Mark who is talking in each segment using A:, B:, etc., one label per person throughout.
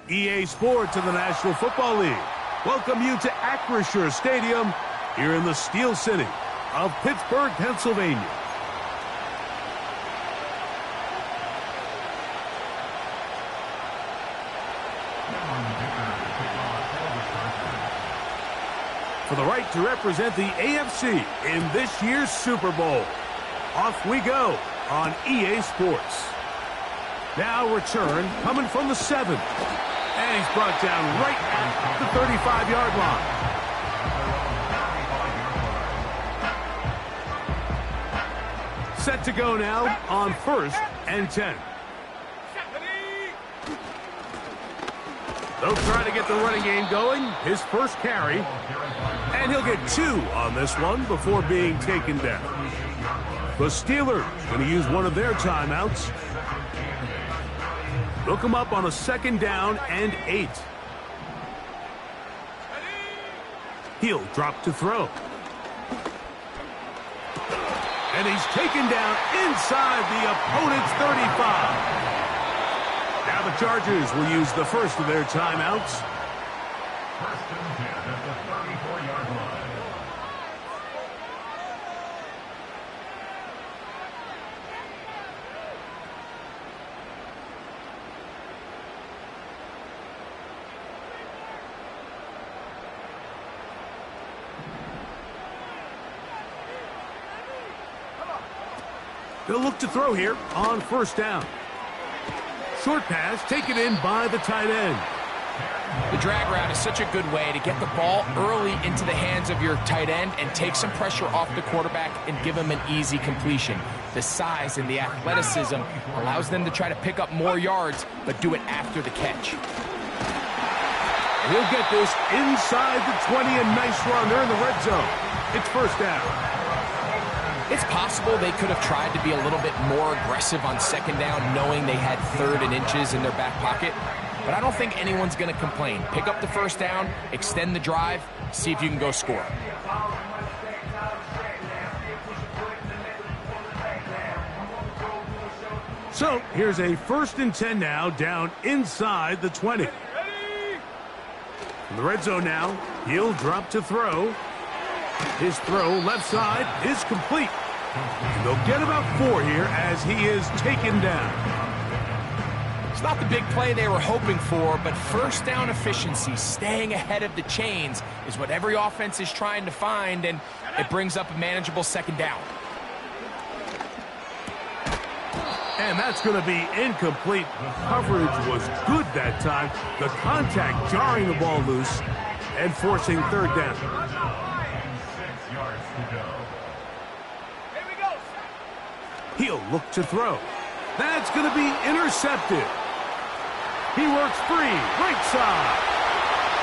A: EA Sports of the National Football League welcome you to Acrisure Stadium here in the Steel City of Pittsburgh, Pennsylvania. For the right to represent the AFC in this year's Super Bowl. Off we go on EA Sports. Now return coming from the 7. And he's brought down right at the 35-yard line. Set to go now on 1st and 10. They'll try to get the running game going. His first carry. And he'll get 2 on this one before being taken down. The Steelers going to use one of their timeouts. Look him up on a 2nd down and 8. He'll drop to throw. And he's taken down inside the opponent's 35. Now the Chargers will use the first of their timeouts.
B: 1st and 10 at the 34-yard line.
A: They'll look to throw here on 1st down. Short pass taken in by the tight end.
C: The drag route is such a good way to get the ball early into the hands of your tight end and take some pressure off the quarterback and give him an easy completion. The size and the athleticism allows them to try to pick up more yards, but do it after the catch.
A: He'll get this inside the 20, a nice run. They're in the red zone. It's 1st down.
C: It's possible they could have tried to be a little bit more aggressive on 2nd down, knowing they had 3rd and inches in their back pocket. But I don't think anyone's going to complain. Pick up the 1st down, extend the drive, see if you can go score.
A: So here's a 1st and 10 now, down inside the 20. In the red zone now, he'll drop to throw. His throw left side is complete. And they'll get about 4 here as he is taken down.
C: It's not the big play they were hoping for, but 1st down efficiency, staying ahead of the chains, is what every offense is trying to find, and it brings up a manageable 2nd down.
A: And that's going to be incomplete. Coverage was good that time. The contact jarring the ball loose and forcing 3rd down.
B: 6 yards to go.
A: He'll look to throw. That's going to be intercepted. He works free, right side,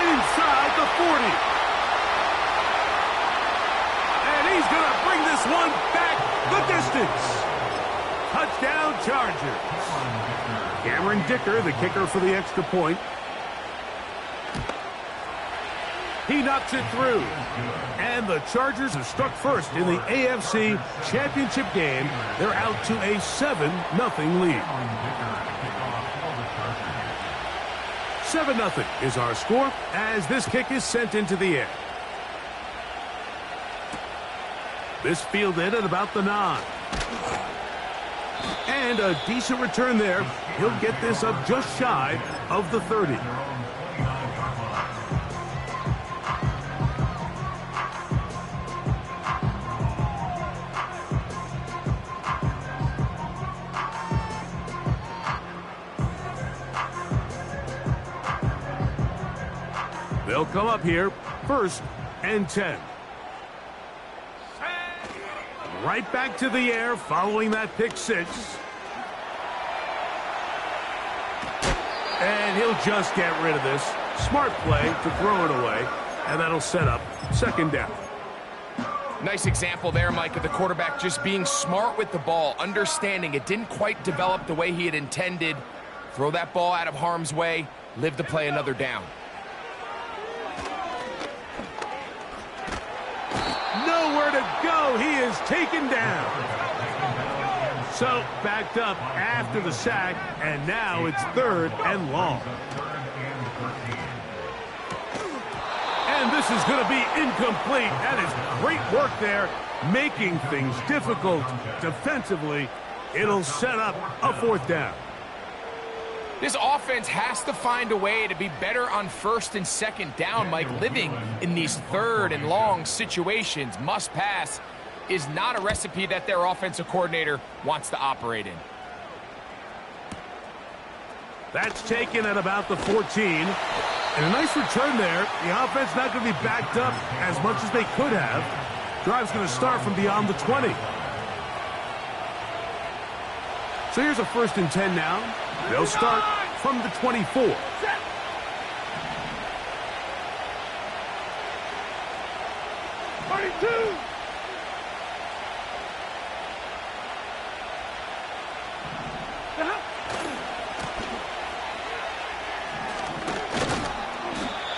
A: inside the 40. And he's going to bring this one back the distance. Touchdown Chargers. Cameron Dicker, the kicker for the extra point. He knocks it through. And the Chargers have struck first in the AFC Championship game. They're out to a 7-0 lead. 7-0 is our score as this kick is sent into the air. This fielded at about the 9. And a decent return there. He'll get this up just shy of the 30. They'll come up here, 1st and 10. Right back to the air following that pick 6. And he'll just get rid of this. Smart play to throw it away, and that'll set up 2nd down.
C: Nice example there, Mike, of the quarterback just being smart with the ball, understanding it didn't quite develop the way he had intended. Throw that ball out of harm's way, live to play another down.
A: Nowhere to go. He is taken down. So backed up after the sack, and now it's 3rd and long. And this is going to be incomplete. That is great work there, making things difficult defensively. It'll set up a 4th down.
C: This offense has to find a way to be better on 1st and 2nd down, Mike. Living in these 3rd and long situations, must pass, is not a recipe that their offensive coordinator wants to operate in.
A: That's taken at about the 14. And a nice return there. The offense not going to be backed up as much as they could have. Drive's going to start from beyond the 20. So here's a 1st and 10 now. They'll start from the 24.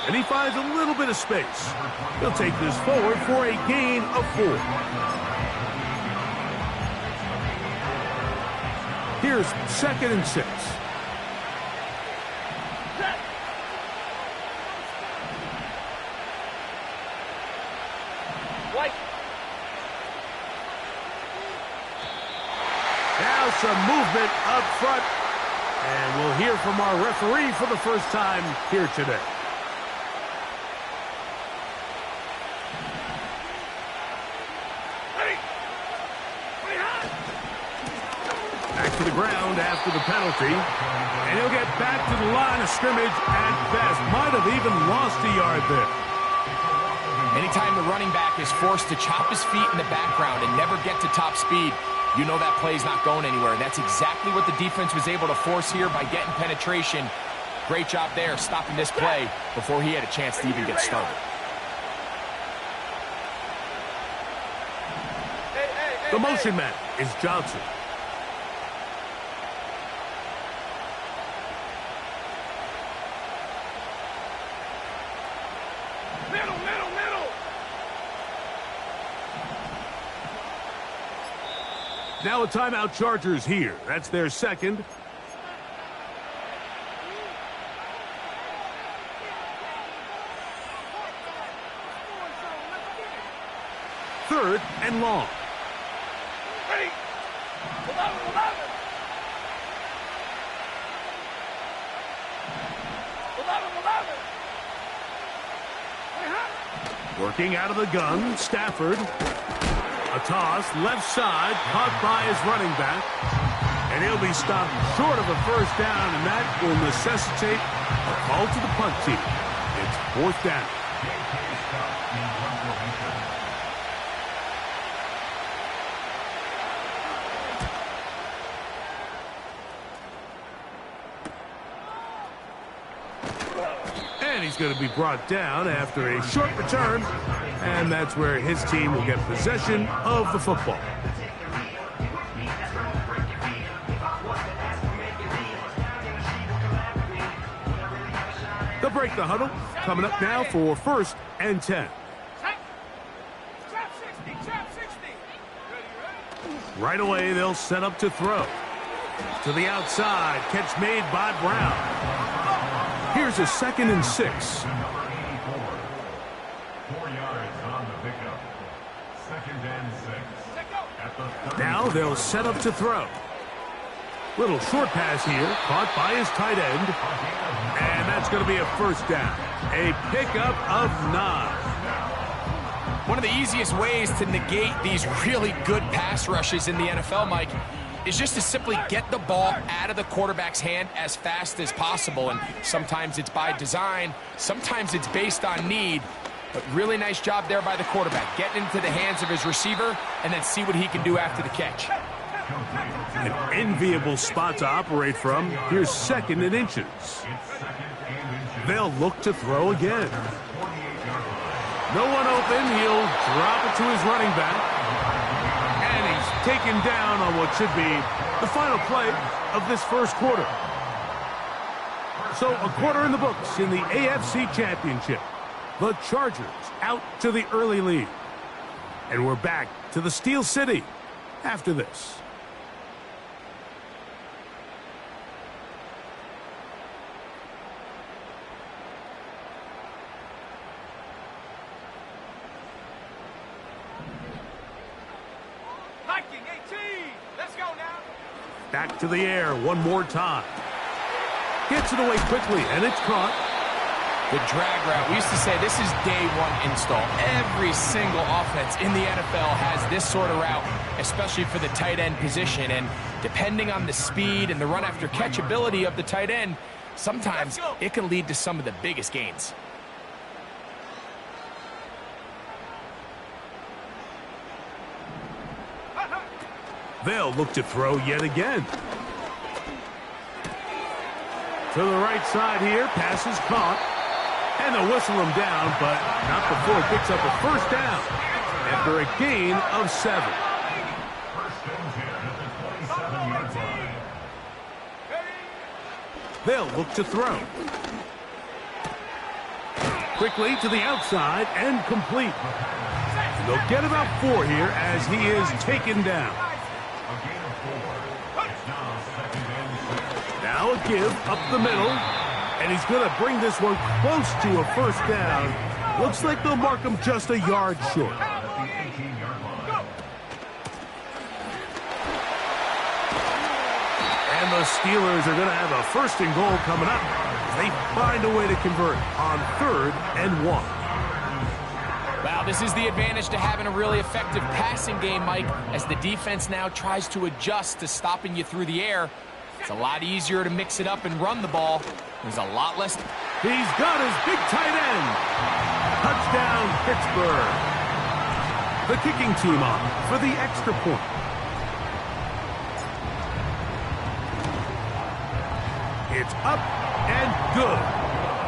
A: And he finds a little bit of space. He'll take this forward for a gain of 4. Here's 2nd and 6. Now some movement up front. And we'll hear from our referee for the first time here today. To the ground after the penalty, and he'll get back to the line of scrimmage at best. Might have even lost a yard there.
C: Anytime the running back is forced to chop his feet in the background and never get to top speed, you know that play's not going anywhere. And that's exactly what the defense was able to force here by getting penetration. Great job there, stopping this play before he had a chance to even get started.
A: The motion man is Johnson. Now a timeout, Chargers here. That's their 2nd. Third and long.
D: Ready. 11.
A: Working out of the gun, Stafford. A toss, left side, caught by his running back. And he'll be stopped short of a 1st down, and that will necessitate a call to the punt team. It's 4th down. And he's going to be brought down after a short return. And that's where his team will get possession of the football. They'll break the huddle. Coming up now for 1st and 10. Right away, they'll set up to throw. To the outside. Catch made by Brown. Here's a 2nd and 6.
B: 4 yards on the pickup. 2nd and 6.
A: Now they'll set up to throw. Little short pass here, caught by his tight end. And that's going to be a 1st down. A pickup of 9.
C: One of the easiest ways to negate these really good pass rushes in the NFL, Mike, is just to simply get the ball out of the quarterback's hand as fast as possible. And sometimes it's by design, sometimes it's based on need. But really nice job there by the quarterback, getting into the hands of his receiver and then see what he can do after the catch.
A: An enviable spot to operate from. Here's 2nd and inches. They'll look to throw again. No one open. He'll drop it to his running back. And he's taken down on what should be the final play of this 1st quarter. So a quarter in the books in the AFC Championship. The Chargers out to the early lead. And we're back to the Steel City after this.
D: Let's go now.
A: Back to the air one more time. Gets it away quickly, and it's caught.
C: The drag route, we used to say this is day one install. Every single offense in the NFL has this sort of route, especially for the tight end position. And depending on the speed and the run after catch ability of the tight end, sometimes it can lead to some of the biggest gains.
A: They'll look to throw yet again. To the right side here, pass is caught. And they'll whistle him down, but not before he picks up a first down after a gain of 7.
B: First and 10 at the 27-yard line.
A: They'll look to throw. Quickly to the outside and complete. They'll get about 4 here as he is taken down.
B: A gain of 4. It's now second and 6.
A: Now a give up the middle. And he's going to bring this one close to a first down. Looks like they'll mark him just a yard short.
B: At the 18-yard line.
A: And the Steelers are going to have a first and goal coming up. They find a way to convert on 3rd and 1.
C: Wow, this is the advantage to having a really effective passing game, Mike, as the defense now tries to adjust to stopping you through the air. It's a lot easier to mix it up and run the ball. There's a lot less.
A: He's got his big tight end. Touchdown, Pittsburgh. The kicking team on for the extra point. It's up and good.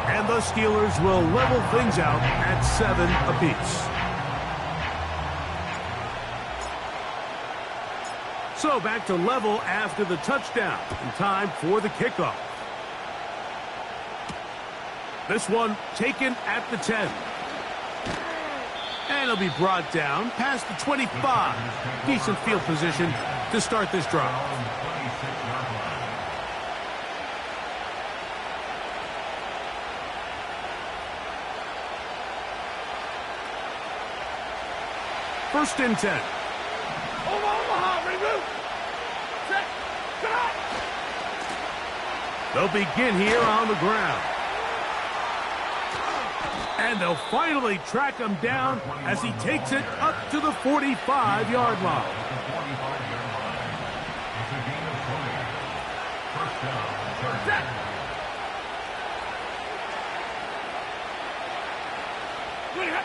A: And the Steelers will level things out at 7 apiece. So back to level after the touchdown. And time for the kickoff. This one taken at the 10. And it'll be brought down past the 25. Decent field position to start this drive. First and 10.
D: Omaha, regroup. Set. Cut.
A: They'll begin here on the ground. And they'll finally track him down as he takes it up to the 45-yard line.
B: It's a gain of 20. First down, 3rd.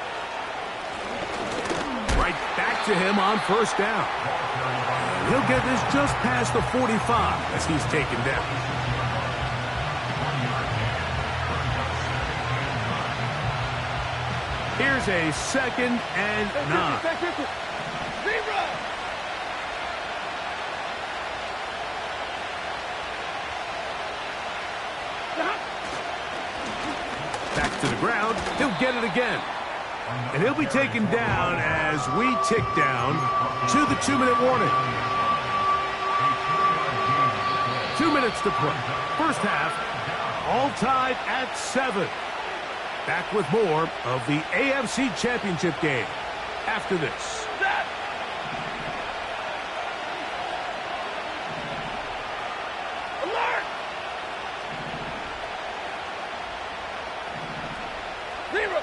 A: Right back to him on first down. He'll get this just past the 45 as he's taken down. Here's a 2nd and 9. Back to the ground. He'll get it again. And he'll be taken down as we tick down to the 2-minute warning. 2 minutes to play. First half, all tied at 7. Back with more of the AFC Championship game after this.
D: Alert! Zero.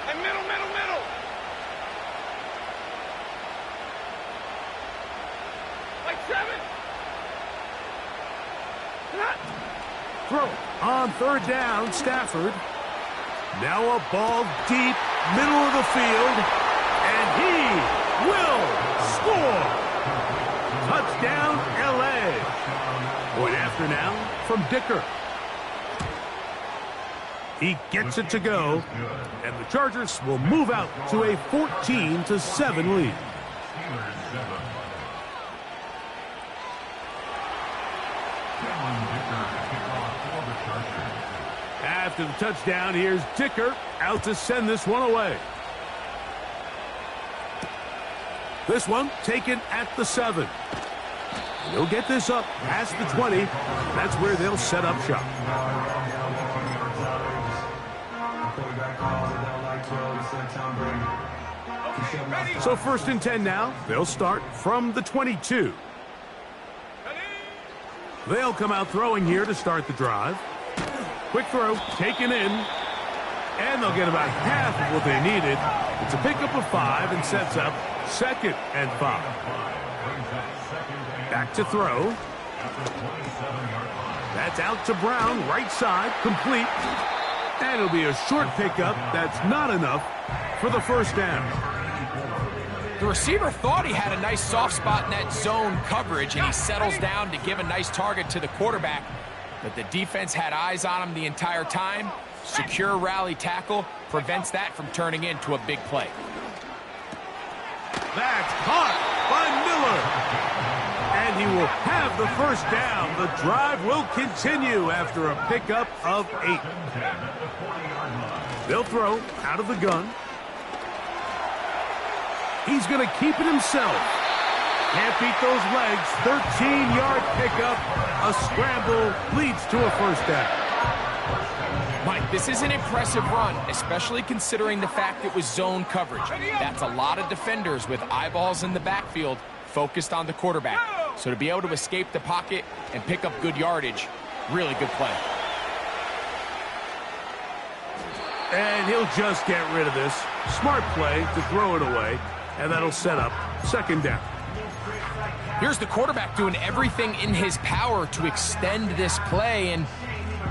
D: And middle. Like 7. Cut.
A: Throw on 3rd down, Stafford. Now a ball deep, middle of the field, and he will score. Touchdown, L.A. Point after now from Dicker. He gets it to go, and the Chargers will move out to a 14-7 lead. After the touchdown, here's Dicker out to send this one away. This one taken at the 7. They'll get this up past the 20. That's where they'll set up shop. So 1st and 10 now. They'll start from the 22. They'll come out throwing here to start the drive. Quick throw, taken in. And they'll get about half of what they needed. It's a pickup of 5 and sets up 2nd and 5. Back to throw. That's out to Brown, right side, complete. And it'll be a short pickup. That's not enough for the 1st down.
C: The receiver thought he had a nice soft spot in that zone coverage, and he settles down to give a nice target to the quarterback. But the defense had eyes on him the entire time. Secure rally tackle prevents that from turning into a big play.
A: That's caught by Miller. And he will have the 1st down. The drive will continue after a pickup of 8. They'll throw out of the gun. He's going to keep it himself. Can't beat those legs. 13-yard pickup. A scramble leads to a 1st down.
C: Mike, this is an impressive run, especially considering the fact it was zone coverage. That's a lot of defenders with eyeballs in the backfield focused on the quarterback. So to be able to escape the pocket and pick up good yardage, really good play.
A: And he'll just get rid of this. Smart play to throw it away, and that'll set up 2nd down.
C: Here's the quarterback doing everything in his power to extend this play, and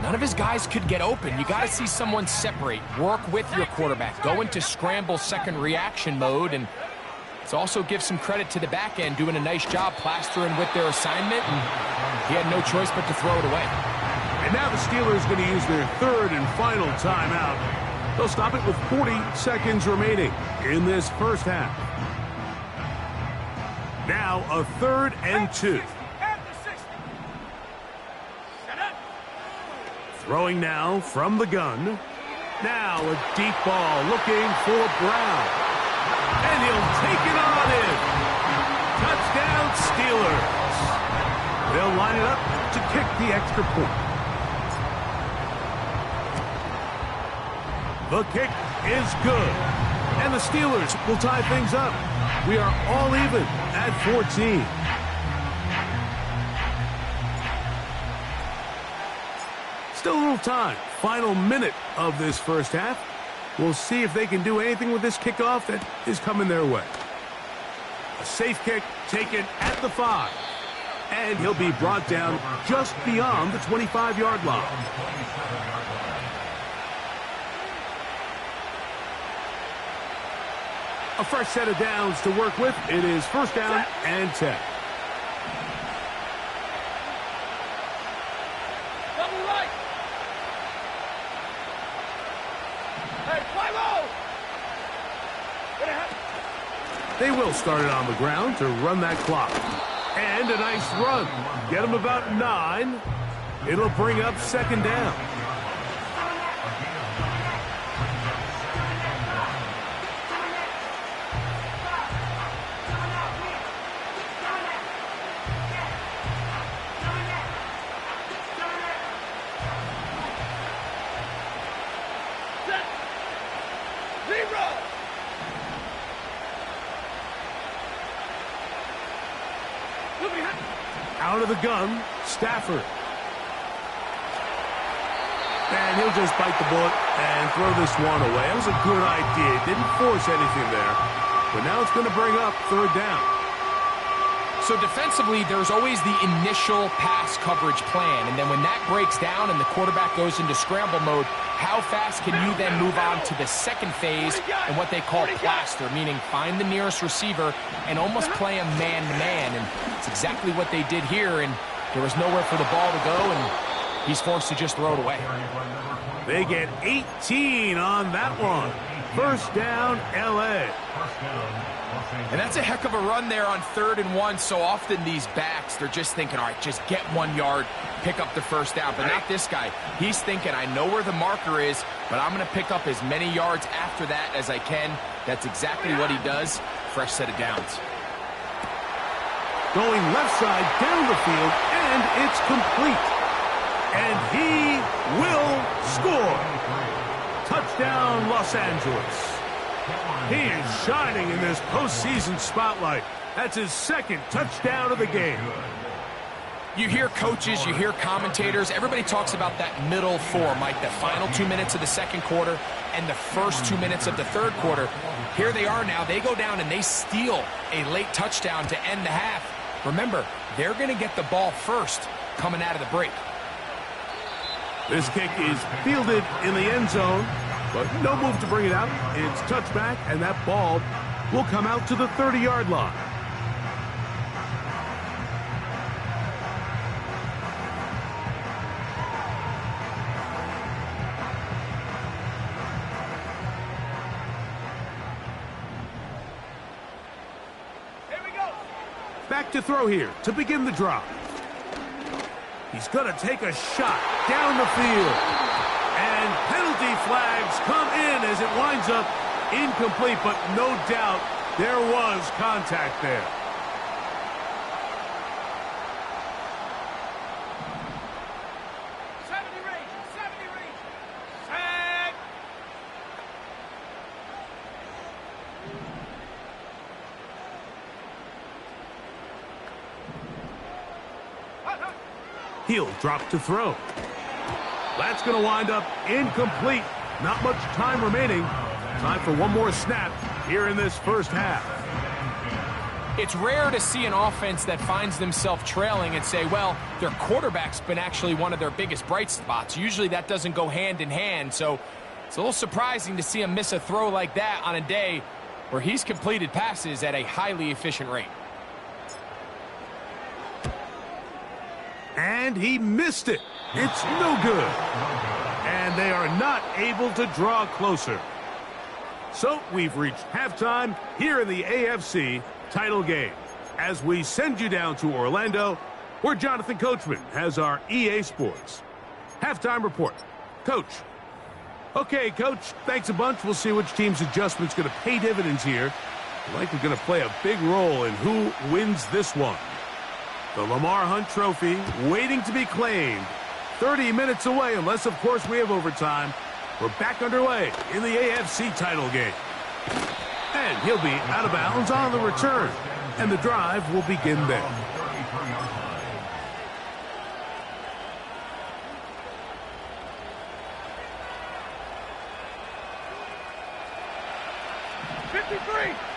C: none of his guys could get open. You got to see someone separate, work with your quarterback, go into scramble second reaction mode, and it's also give some credit to the back end doing a nice job plastering with their assignment, and he had no choice but to throw it away.
A: And now the Steelers going to use their 3rd and final timeout. They'll stop it with 40 seconds remaining in this 1st half. Now a 3rd and 2. Throwing now from the gun. Now a deep ball looking for Brown. And he'll take it on in. Touchdown Steelers. They'll line it up to kick the extra point. The kick is good. And the Steelers will tie things up. We are all even at 14. Still a little time. Final minute of this 1st half. We'll see if they can do anything with this kickoff that is coming their way. A safe kick taken at the 5. And he'll be brought down just beyond the 25-yard line. A fresh set of downs to work with. It is 1st down and 10.
D: Double right. Hey, fly low.
A: They will start it on the ground to run that clock. And a nice run. Get them about 9. It'll bring up 2nd down. Out of the gun, Stafford. And he'll just bite the bullet and throw this one away. That was a good idea. Didn't force anything there. But now it's going to bring up 3rd down.
C: So defensively, there's always the initial pass coverage plan. And then when that breaks down and the quarterback goes into scramble mode, how fast can you then move on to the 2nd phase and what they call plaster, meaning find the nearest receiver and almost play a man-to-man. And it's exactly what they did here, and there was nowhere for the ball to go, and he's forced to just throw it away.
A: They get 18 on that one. 1st down, L.A.
C: And that's a heck of a run there on 3rd and 1. So often these backs, they're just thinking, all right, just get 1 yard, pick up the 1st down. But not this guy. He's thinking, I know where the marker is, but I'm going to pick up as many yards after that as I can. That's exactly what he does. Fresh set of downs.
A: Going left side down the field, and it's complete. And he will score. Touchdown, Los Angeles. He is shining in this postseason spotlight. That's his second touchdown of the game.
C: You hear coaches, you hear commentators, everybody talks about that middle four, Mike, the final 2 minutes of the second quarter and the first 2 minutes of the third quarter. Here they are now. They go down and they steal a late touchdown to end the half. Remember, they're going to get the ball first coming out of the break.
A: This kick is fielded in the end zone, but no move to bring it out. It's touchback, and that ball will come out to the 30-yard line. Back to throw here to begin the drive. He's going to take a shot down the field. And penalty flags come in as it winds up incomplete, but no doubt there was contact there. He'll drop to throw. That's going to wind up incomplete. Not much time remaining. Time for one more snap here in this first half.
C: It's rare to see an offense that finds themselves trailing and say, well, their quarterback's been actually one of their biggest bright spots. Usually that doesn't go hand in hand, so it's a little surprising to see him miss a throw like that on a day where he's completed passes at a highly efficient rate.
A: And he missed it. It's no good. And they are not able to draw closer. So we've reached halftime here in the AFC title game. As we send you down to Orlando, where Jonathan Coachman has our EA Sports halftime report. Coach. Okay, Coach, thanks a bunch. We'll see which team's adjustment's going to pay dividends here. Likely going to play a big role in who wins this one. The Lamar Hunt Trophy waiting to be claimed. 30 minutes away, unless, of course, we have overtime. We're back underway in the AFC title game. And he'll be out of bounds on the return. And the drive will begin there.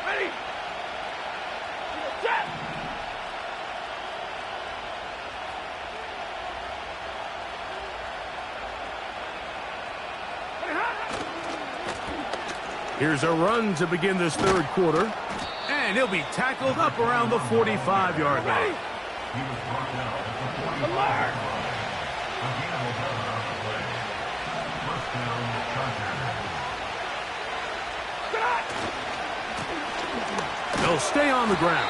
D: Ready? Set!
A: Here's a run to begin this third quarter. And he'll be tackled up around the 45-yard line. They'll stay on the ground.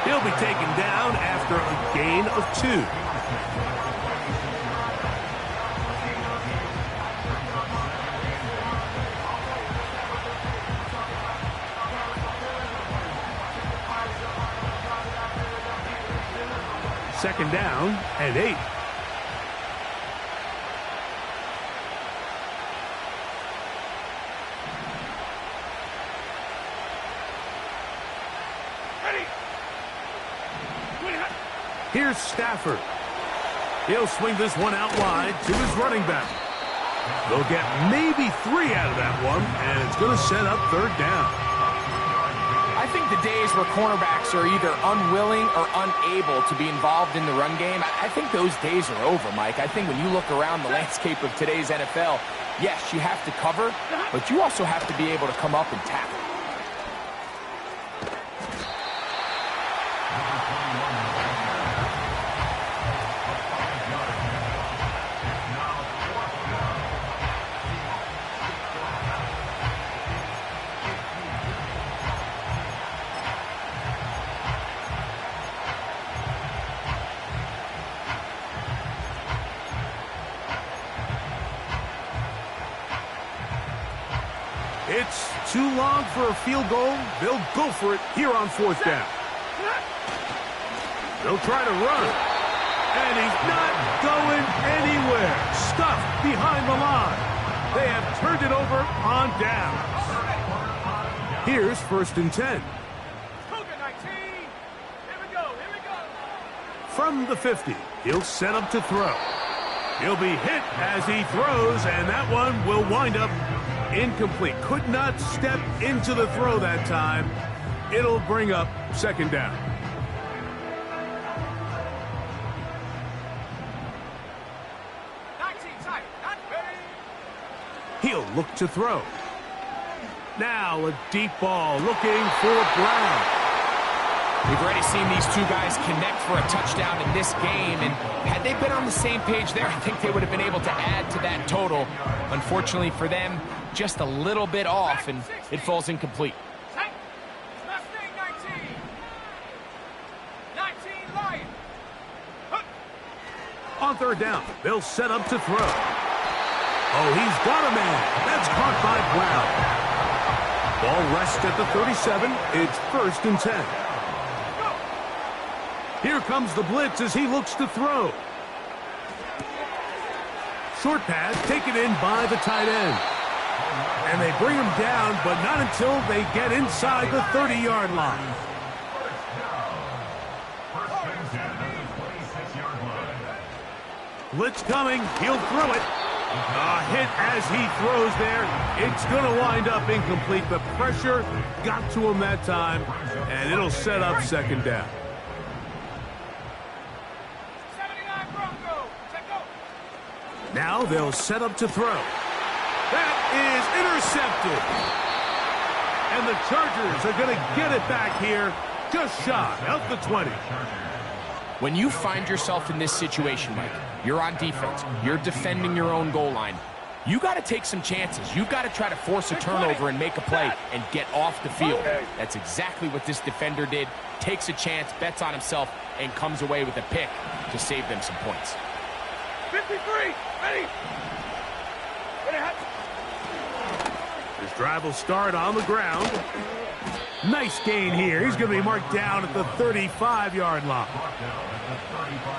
A: He'll be taken down after a gain of 2. Second down and 8. Here's Stafford. He'll swing this one out wide to his running back. They'll get maybe 3 out of that one, and it's going to set up third down.
C: I think the days where cornerbacks are either unwilling or unable to be involved in the run game, I think those days are over, Mike. I think when you look around the landscape of today's NFL, yes, you have to cover, but you also have to be able to come up and tackle.
A: It's too long for a field goal. They'll go for it here on fourth down. They'll try to run. And he's not going anywhere. Stuffed behind the line. They have turned it over on downs. Here's 1st and 10.
D: Cougar 19. Here we go. Here we go.
A: From the 50, he'll set up to throw. He'll be hit as he throws, and that one will wind up incomplete. Could not step into the throw that time. It'll bring up 2nd down. He'll look to throw. Now a deep ball looking for Brown.
C: We've already seen these two guys connect for a touchdown in this game, and had they been on the same page there, I think they would have been able to add to that total. Unfortunately for them, just a little bit off, and it falls incomplete.
D: Mustang 19. 19 Lion.
A: On 3rd down, they'll set up to throw. Oh, he's got a man. That's caught by Brown. Ball rests at the 37. It's 1st and 10. Here comes the blitz as he looks to throw. Short pass taken in by the tight end. And they bring him down, but not until they get inside the 30-yard line. Blitz coming. He'll throw it. A hit as he throws there. It's going to wind up incomplete. The pressure got to him that time, and it'll set up 2nd down.
D: 79 Bronco. Check go.
A: Now they'll set up to throw. That is intercepted. And the Chargers are going to get it back here just shy of the 20.
C: When you find yourself in this situation, Mike, you're on defense, you're defending your own goal line, you got to take some chances. You've got to try to force a turnover and make a play and get off the field. That's exactly what this defender did. Takes a chance, bets on himself, and comes away with a pick to save them some points.
D: 53. Ready.
A: His drive will start on the ground. Nice gain here. He's going to be marked down at the 35-yard line.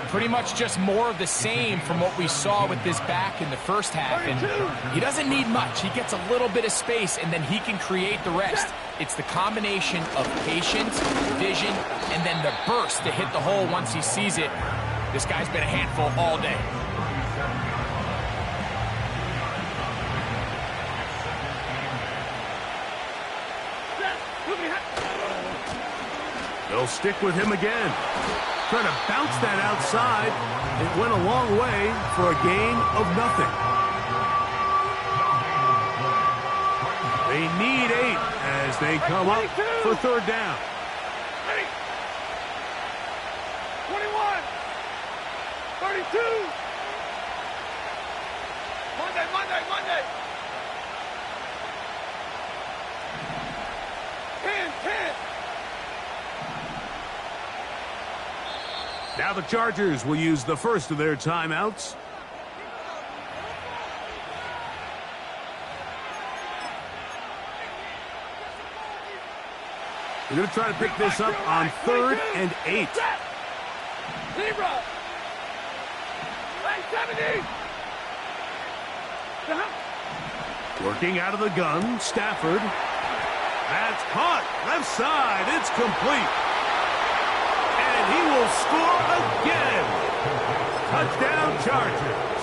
C: Pretty much just more of the same from what we saw with this back in the first half. And he doesn't need much. He gets a little bit of space, and then he can create the rest. It's the combination of patience, vision, and then the burst to hit the hole once he sees it. This guy's been a handful all day.
A: They'll stick with him again. Trying to bounce that outside. It went a long way for a gain of nothing. They need 8 as they come up for 3rd down.
D: 21. 32. Monday. 10.
A: Now the Chargers will use the first of their timeouts. They're going to try to pick this up on 3rd and 8.
D: Zebra. 70.
A: Working out of the gun, Stafford. That's caught. Left side. It's complete. And he will score again. Touchdown Chargers.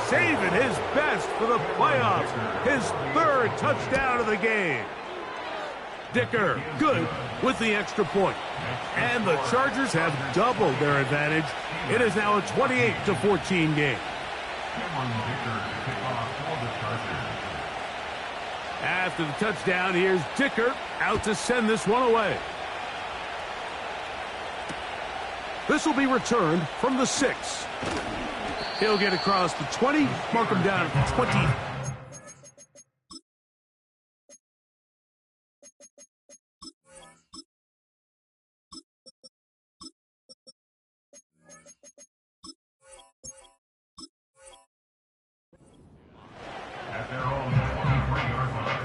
A: Saving his best for the playoffs. His 3rd touchdown of the game. Dicker, good with the extra point. And the Chargers have doubled their advantage. It is now a 28-14 game. After the touchdown, here's Dicker out to send this one away. This will be returned from the 6. He'll get across the 20, mark him down at the 20.
B: At their own 23-yard line.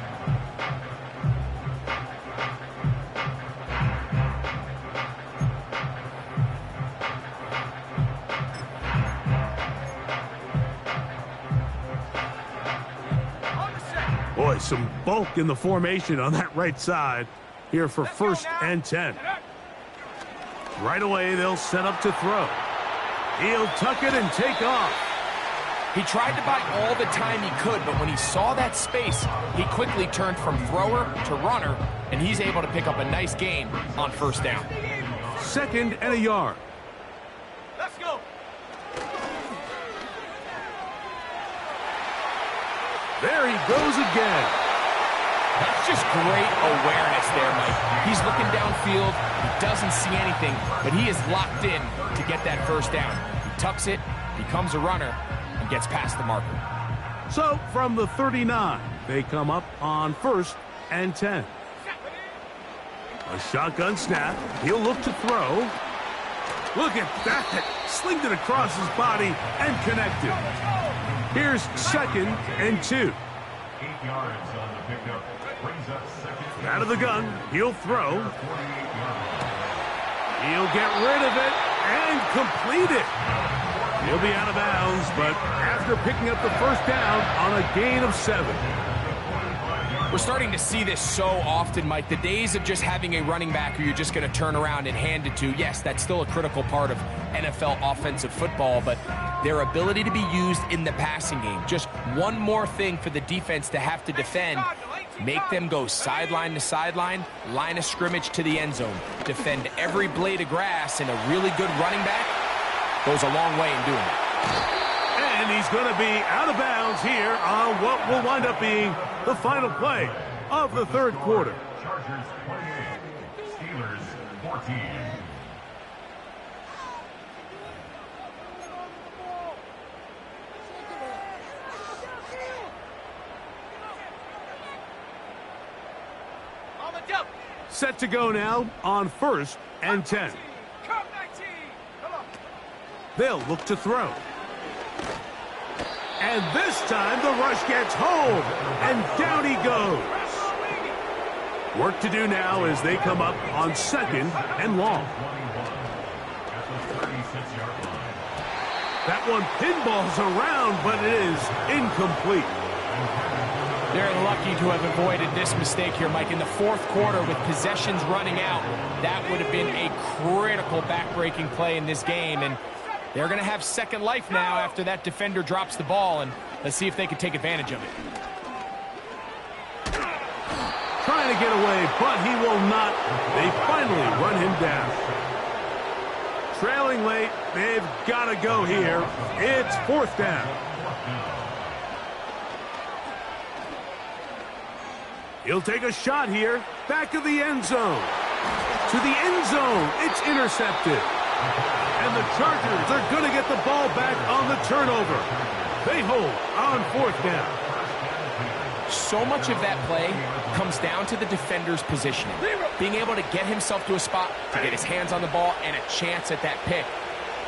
A: some bulk in the formation on that right side here for first and 10. Right away, they'll set up to throw. He'll tuck it and take off.
C: He tried to buy all the time he could, but when he saw that space, he quickly turned from thrower to runner, and he's able to pick up a nice gain on first down.
A: 2nd and a yard.
D: Let's go.
A: There he goes again.
C: That's just great awareness there, Mike. He's looking downfield. He doesn't see anything, but he is locked in to get that first down. He tucks it, becomes a runner, and gets past the marker.
A: So from the 39, they come up on 1st and 10. A shotgun snap. He'll look to throw. Look at that. Slinged it across his body and connected. Here's 2nd and 2.
B: 8 yards on the pickup. Brings up 2nd.
A: Out of the gun. He'll throw.
B: 48 yards.
A: He'll get rid of it and complete it. He'll be out of bounds, but after picking up the first down on a gain of 7.
C: We're starting to see this so often, Mike. The days of just having a running back who you're just going to turn around and hand it to, yes, that's still a critical part of NFL offensive football, but their ability to be used in the passing game, just one more thing for the defense to have to defend, make them go sideline to sideline, line of scrimmage to the end zone, defend every blade of grass, and a really good running back goes a long way in doing it.
A: And he's going to be out of bounds here on what will wind up being the final play of the 3rd quarter.
B: Chargers 28. Steelers 14.
D: On the double.
A: Set to go now on 1st and 10.
D: Come 19. Come on.
A: They'll look to throw. And this time the rush gets home, and down he goes. Work to do now as they come up on 2nd and long.
B: 21 at the 36-yard line.
A: That one pinballs around, but it is incomplete.
C: They're lucky to have avoided this mistake here, Mike. In the 4th quarter, with possessions running out, that would have been a critical back-breaking play in this game, and they're going to have second life now after that defender drops the ball, and let's see if they can take advantage of it.
A: Trying to get away, but he will not. They finally run him down. Trailing late, they've got to go here. It's 4th down. He'll take a shot here. Back of the end zone. To the end zone. It's intercepted. And the Chargers are going to get the ball back on the turnover. They hold on 4th down.
C: So much of that play comes down to the defender's positioning. Being able to get himself to a spot, to get his hands on the ball, and a chance at that pick.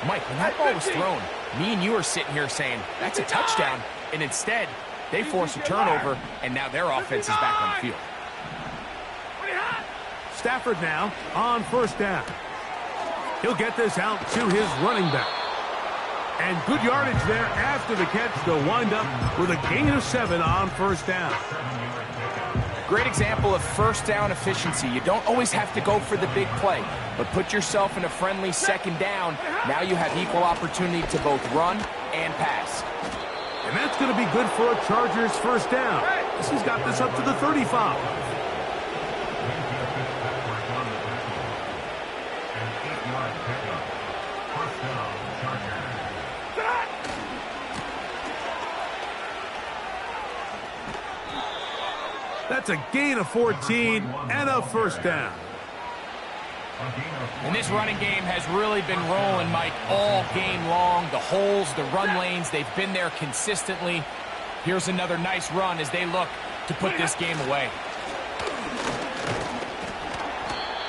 C: Mike, when that ball was thrown, me and you are sitting here saying, that's a touchdown. And instead, they force a turnover, and now their offense is back on the field.
A: Stafford now on 1st down. He'll get this out to his running back. And good yardage there after the catch. They'll wind up with a gain of 7 on 1st down.
C: Great example of first down efficiency. You don't always have to go for the big play, but put yourself in a friendly 2nd down. Now you have equal opportunity to both run and pass.
A: And that's going to be good for a Chargers 1st down. He's got this up to the 35. That's a gain of 14 and a 1st down.
C: And this running game has really been rolling, Mike, all game long. The holes, the run lanes, they've been there consistently. Here's another nice run as they look to put this game away.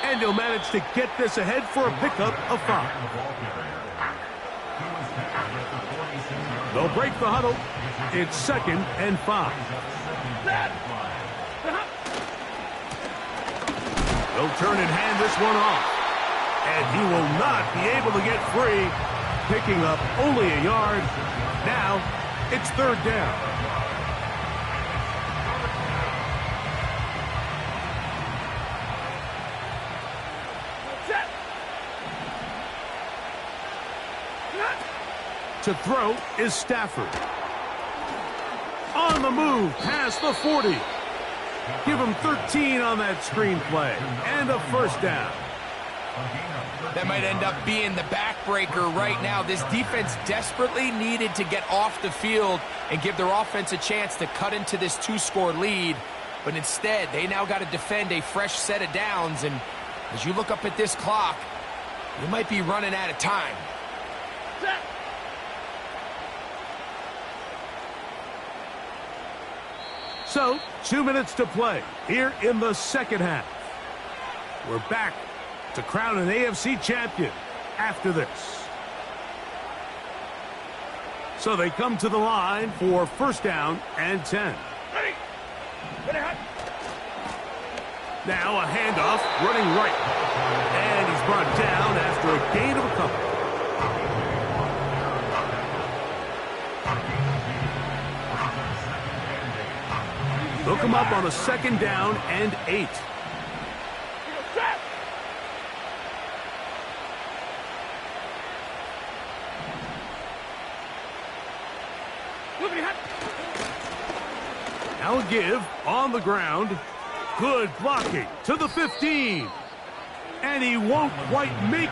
A: And he'll manage to get this ahead for a pickup of 5. They'll break the huddle. It's 2nd and 5. They'll turn and hand this one off. And he will not be able to get free. Picking up only a yard. Now, it's 3rd down. To throw is Stafford. On the move past the 40. Give him 13 on that screenplay and a first down.
C: That might end up being the backbreaker right now. This defense desperately needed to get off the field and give their offense a chance to cut into this 2-score lead. But instead, they now got to defend a fresh set of downs. And as you look up at this clock, you might be running out of time.
A: So, 2 minutes to play here in the second half. We're back to crown an AFC champion after this. So they come to the line for first down and 10. Now a handoff running right. And he's brought down after a gain of a couple. They'll come up on a second down and 8. Now a give on the ground. Good blocking to the 15. And he won't quite make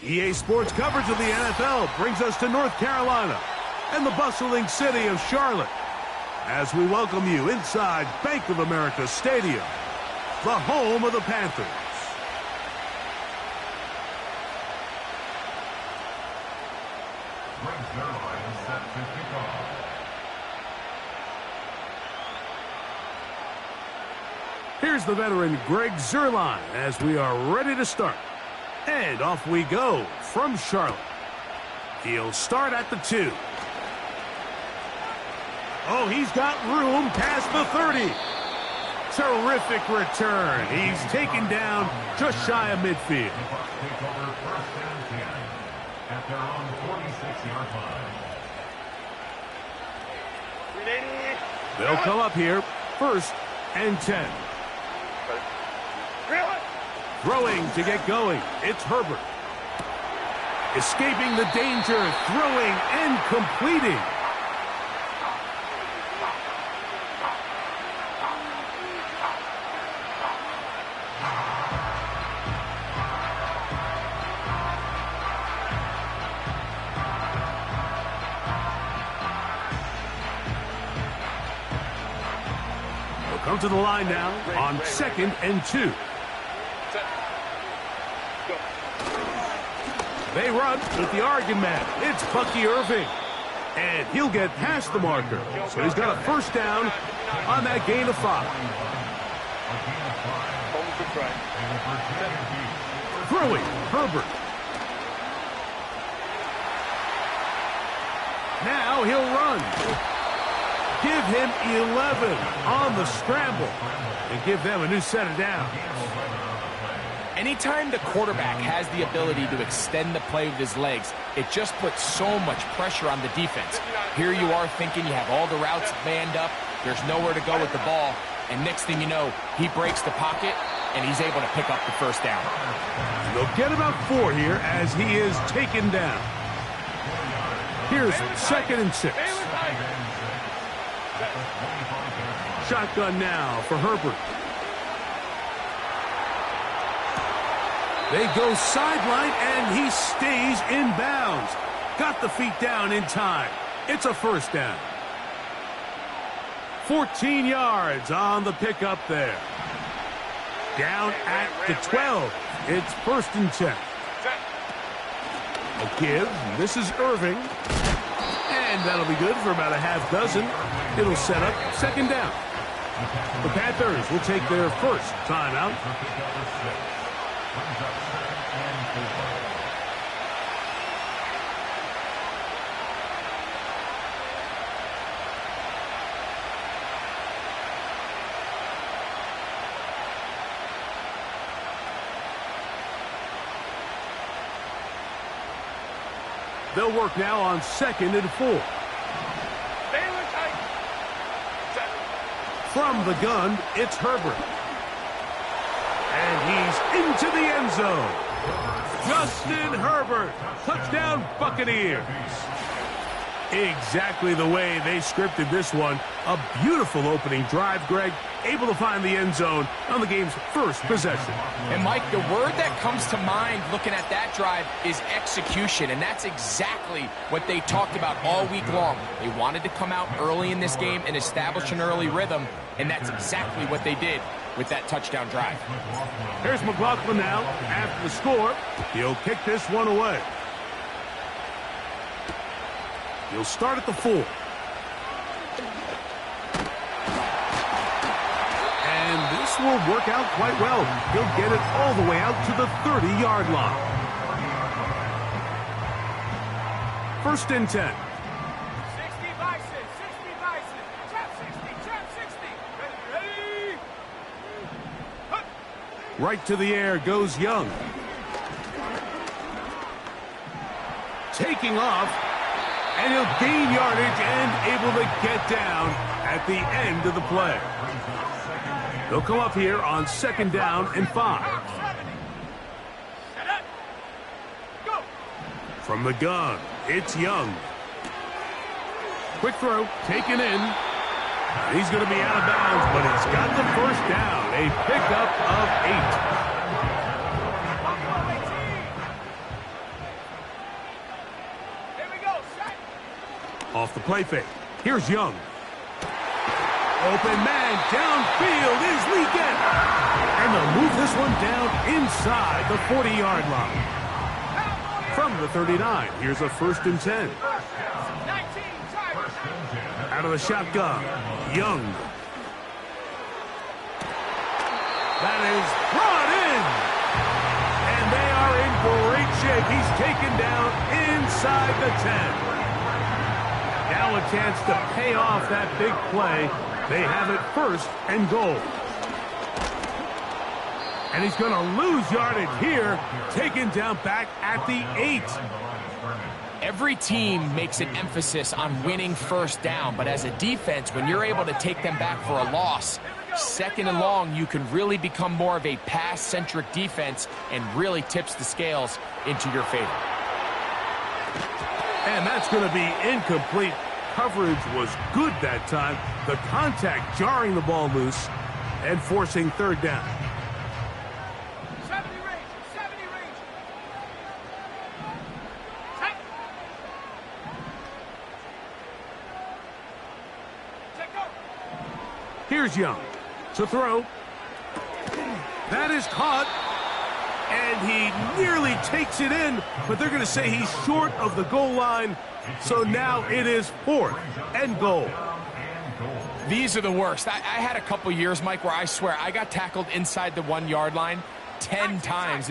A: EA Sports coverage of the NFL brings us to North Carolina and the bustling city of Charlotte as we welcome you inside Bank of America Stadium, the home of the Panthers.
B: Greg Zuerlein set to kick off.
A: Here's the veteran Greg Zuerlein as we are ready to start. And off we go from Charlotte. He'll start at the 2. Oh, he's got room past the 30. Terrific return. He's taken down just shy of midfield.
B: The Bucs take over first and 10 at their own 46-yard line.
A: They'll come up here, first and 10. Throwing to get going. It's Herbert. Escaping the danger, throwing and completing. They'll come to the line now on 2nd and 2. They run with the Oregon man. It's Bucky Irving. And he'll get past the marker. So he's got a first down on that gain of 5. Throwing, Herbert. Now he'll run. Give him 11 on the scramble. And give them a new set of downs.
C: Anytime the quarterback has the ability to extend the play with his legs, it just puts so much pressure on the defense. Here you are thinking you have all the routes manned up, there's nowhere to go with the ball, and next thing you know, he breaks the pocket, and he's able to pick up the first down.
A: They'll get about 4 here as he is taken down. Here's 2nd and 6. Shotgun now for Herbert. They go sideline, and he stays in bounds. Got the feet down in time. It's a first down. 14 yards on the pickup there. Down at the 12. It's 1st and 10. A give. This is Irving. And that'll be good for about a half dozen. It'll set up 2nd down. The Panthers will take their first timeout. They'll work now on 2nd and 4. From the gun, it's Herbert. And he's into the end zone. Justin Herbert. Touchdown, Buccaneers. Exactly the way they scripted this one. A beautiful opening drive, Greg. Able to find the end zone on the game's first possession.
C: And, Mike, the word that comes to mind looking at that drive is execution, and that's exactly what they talked about all week long. They wanted to come out early in this game and establish an early rhythm, and that's exactly what they did with that touchdown drive.
A: Here's McLaughlin now. After the score, he'll kick this one away. He'll start at the 4. And this will work out quite well. He'll get it all the way out to the 30-yard line. 1st and 10.
D: 60 Bison, 60 Bison, trap 60, ready.
A: Right to the air goes Young. Taking off. And he'll gain yardage and able to get down at the end of the play. They'll come up here on 2nd down and 5. From the gun, it's Young. Quick throw, taken in. He's going to be out of bounds, but he's got the first down. A pickup of 8. Off the play fake. Here's Young. Open man downfield is Lee Gant. And they'll move this one down inside the 40-yard line. From the 39, here's a 1st and 10.
D: 19, Tigers.
A: Out of the shotgun, Young. That is brought in. And they are in great shape. He's taken down inside the 10. Now a chance to pay off that big play. They have it 1st and goal. And he's going to lose yardage here, taken down back at the 8.
C: Every team makes an emphasis on winning 1st down, but as a defense, when you're able to take them back for a loss, 2nd and long, you can really become more of a pass-centric defense and really tips the scales into your favor.
A: And that's going to be incomplete. Coverage was good that time. The contact jarring the ball loose and forcing 3rd down.
D: 70 range. 70 range. Take go.
A: Here's Young to throw. That is caught. And he nearly takes it in, but they're going to say he's short of the goal line. So now it is 4th and goal.
C: These are the worst. I had a couple years, Mike, where I swear I got tackled inside the 1-yard line 10 times.